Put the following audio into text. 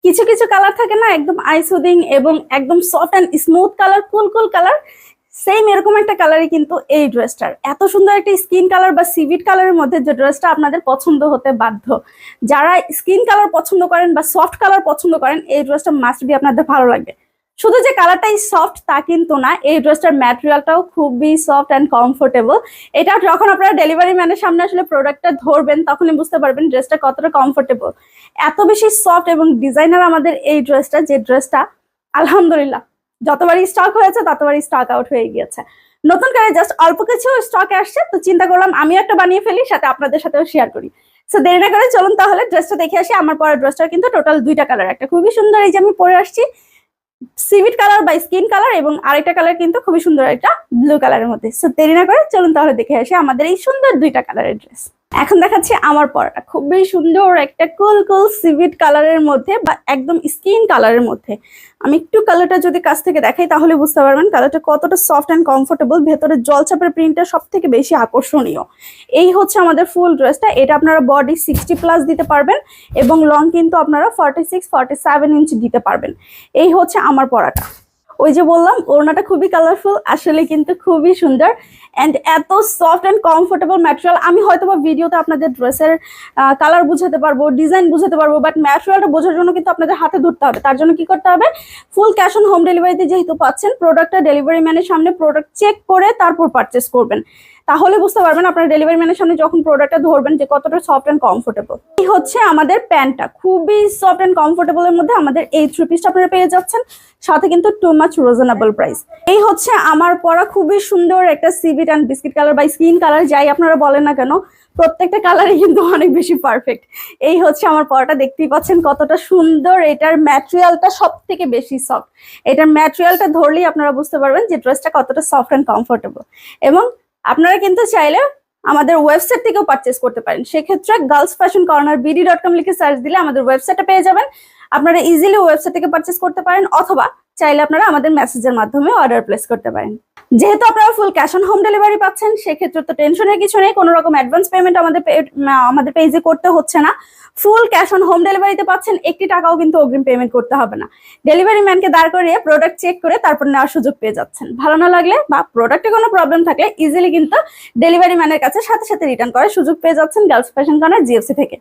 কিছু কিছু কালার থাকে না একদম আই সুদিং এবং একদম soft and smooth colour, cool cool colour, same এরকম একটা কালারই কিন্তু এই ড্রেসটার। এত সুন্দর একটা স্কিন কালার বা সিভিট কালারের মধ্যে যে ড্রেসটা আপনাদের পছন্দ হতে বাধ্য। যারা স্কিন কালার পছন্দ করেন বা সফট কালার পছন্দ করেন, এই ড্রেসটা মাস্ট বি আপনাদের ভালো লাগবে। শুধু যে কালারটাই সফট তা কিন্তু না, এই ড্রেসটার ম্যাটেরিয়ালটাও খুবই সফট অ্যান্ড কমফোর্টেবল। এটা যখন আপনারা ডেলিভারি ম্যানের সামনে আসলে প্রোডাক্টটা ধরবেন তখনই বুঝতে পারবেন ড্রেসটা কতটা কমফোর্টেবল। এত বেশি সফট এবং ডিজাইনার আমাদের এই ড্রেসটা, যে ড্রেসটা আলহামদুলিল্লাহ যতবারই স্টক হয়েছে ততবারই স্টক আউট হয়ে গিয়েছে। নতুন করে জাস্ট অল্প কিছু স্টকে আসছে, তো চিন্তা করলাম আমিও একটা বানিয়ে ফেলি, সাথে আপনাদের সাথেও শেয়ার করি। সো দেরি না করে চলুন তাহলে ড্রেসটা দেখে আসি। আমার পরা ড্রেসটার কিন্তু টোটাল দুইটা কালার, একটা খুবই সুন্দর এই যে আমি পরে আসছি সিভিট কালার বা স্কিন কালার, এবং আরেকটা কালার কিন্তু খুবই সুন্দর একটা ব্লু কালারের মধ্যে। সো দেরি না করে চলুন তাহলে দেখে আসি আমাদের এই সুন্দর দুইটা কালারের ড্রেস। এখন দেখাচ্ছি আমার পরাটা, খুবই সুন্দর একটা কুল কুল সিভিট কালারের মধ্যে বা একদম স্কিন কালারের মধ্যে। আমি একটু কালারটা যদি কাছ থেকে দেখাই তাহলে বুঝতে পারবেন কালারটা কতটা সফট অ্যান্ড কমফোর্টেবল। ভেতরে জলছাপের প্রিন্টটা সব থেকে বেশি আকর্ষণীয়। এই হচ্ছে আমাদের ফুল ড্রেসটা। এটা আপনারা বডি 60+ দিতে পারবেন এবং লং কিন্তু আপনারা 46-47 ইঞ্চি দিতে পারবেন। এই হচ্ছে আমার পরাটা। ওই যে বললাম ওড়নাটা খুবই কালারফুল, আসলে কিন্তু খুবই সুন্দর এন্ড এত সফট এন্ড কমফোর্টেবল ম্যাটেরিয়াল। আমি হয়তো বা ভিডিওতে আপনাদের ড্রেসের কালার বুঝাতে পারবো, ডিজাইন বুঝাতে পারবো, বাট ম্যাটেরিয়ালটা বোঝার জন্য কিন্তু আপনাদের হাতে ধরতে হবে। তার জন্য কি করতে হবে, ফুল ক্যাশ অন হোম ডেলিভারিতে যেহেতু পাচ্ছেন, প্রোডাক্টটা ডেলিভারি ম্যানের সামনে প্রোডাক্ট চেক করে তারপর পারচেস করবেন, তাহলে বুঝতে পারবেন আপনার ডেলিভারি ম্যানের সামনে যখন প্রোডাক্টটা ধরবেন যে কতটা সফট এন্ড কমফোর্টেবল। এই হচ্ছে আমাদের প্যান্টটা, খুবই সফট এন্ড কমফোর্টেবল এর মধ্যে আমাদের এই 3 পিসটা আপনারা পেয়ে যাচ্ছেন, সাথে কিন্তু টু মাচ রিজনেবল প্রাইস। এই হচ্ছে আমার পরা খুবই সুন্দর একটা সিভিট অ্যান্ড বিস্কিট কালার বা স্কিন কালার, যাই আপনারা বলেন না কেন, প্রত্যেকটা কালারই কিন্তু অনেক বেশি পারফেক্ট। এই হচ্ছে আমার পরাটা, দেখতেই পাচ্ছেন কতটা সুন্দর। এটার ম্যাটেরিয়ালটা সব থেকে বেশি সফট। এটার ম্যাটেরিয়ালটা ধরলেই আপনারা বুঝতে পারবেন যে ড্রেসটা কতটা সফট অ্যান্ড কমফোর্টেবল। এবং আপনারা কিন্তু চাইলে আমাদের ওয়েবসাইট থেকেও পারচেস করতে পারেন। সেক্ষেত্রে গার্লস ফ্যাশন কর্নার bd.com লিখে সার্চ দিলে আমাদের ওয়েবসাইটে পেয়ে যাবেন। আপনারা ইজিলি ওয়েবসাইট থেকে পারচেস করতে পারেন, অথবা চাইলে আপনারা আমাদের মেসেজের মাধ্যমে অর্ডার প্লেস করতে পারেন। যেহেতু আপনারা full cash on home delivery পাচ্ছেন, সেক্ষেত্রে তো টেনশনের কিছু নেই, কোনো রকম অ্যাডভান্স পেমেন্ট আমাদের পেজে করতে হচ্ছে না। ফুল ক্যাশ অন হোম ডেলিভারিতে পাচ্ছেন, 1 টাকাও কিন্তু অগ্রিম পেমেন্ট করতে হবে না। ডেলিভারি ম্যানকে দাঁড় করিয়ে প্রোডাক্ট চেক করে তারপর নেওয়ার সুযোগ পেয়ে যাচ্ছেন। ভালো না লাগলে বা প্রোডাক্টে কোনো প্রবলেম থাকলে ইজিলি কিন্তু ডেলিভারি ম্যানের কাছে সাথে সাথে রিটার্ন করার সুযোগ পেয়ে যাচ্ছেন গার্লস ফ্যাশন কর্নার জিএফসি থেকে।